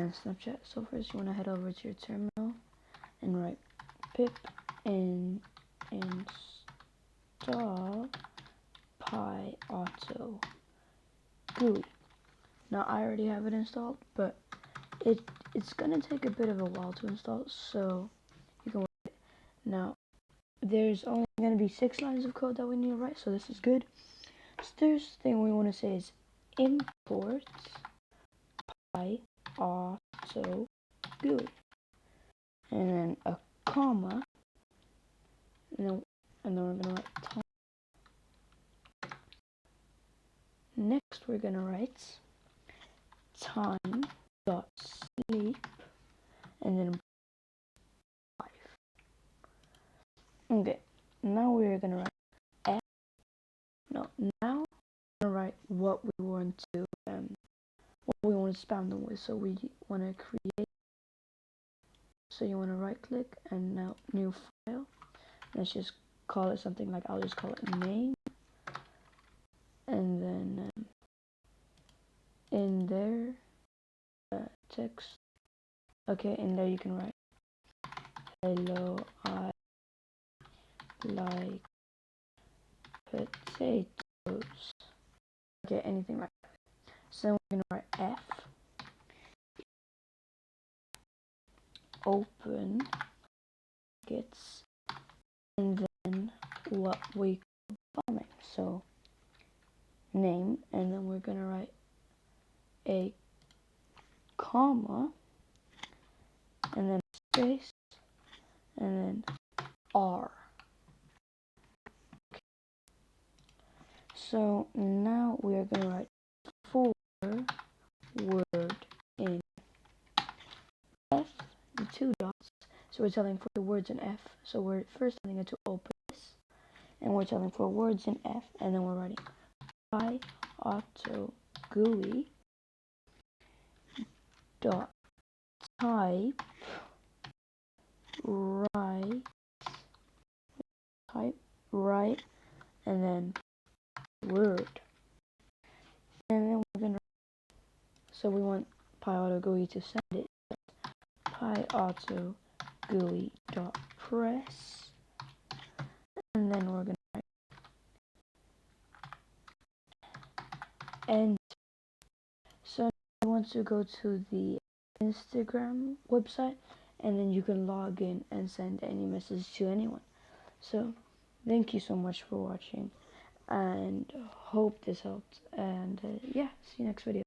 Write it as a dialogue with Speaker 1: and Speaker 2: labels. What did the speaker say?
Speaker 1: and Snapchat. So first you want to head over to your terminal and write pip and install pyautogui. Now I already have it installed, but it's gonna take a bit of a while to install, so you can wait. Now there's only gonna be 6 lines of code that we need to write, so this is good. So first thing we want to say is import pyautogui, and then a comma, and then we're gonna write time. Next we're gonna write time.sleep, and then 5. Okay, now we're gonna write now we're gonna write what we want to spam them with. So we want to create. So you want to right click and now new file. Let's just call it something like, I'll just call it name, and then in there text. Okay, in there you can write hello, I like potatoes. Okay, anything like that. So we're gonna write F, open brackets, and then what we bombing. So name, and then we're gonna write a comma, and then space, and then R. Okay. So now we are gonna write 4 word in F, the 2 dots. So we're telling for the words in F. So we're first telling it to open this, and we're telling for words in F, and then we're writing pyautogui dot type write, and then word, and then we're gonna, so we want pyautogui to send it, pyautogui.press, and then we're gonna write enter. So I want to go to the Instagram website, and then you can log in and send any message to anyone. So thank you so much for watching, and hope this helped, and yeah, see you next video.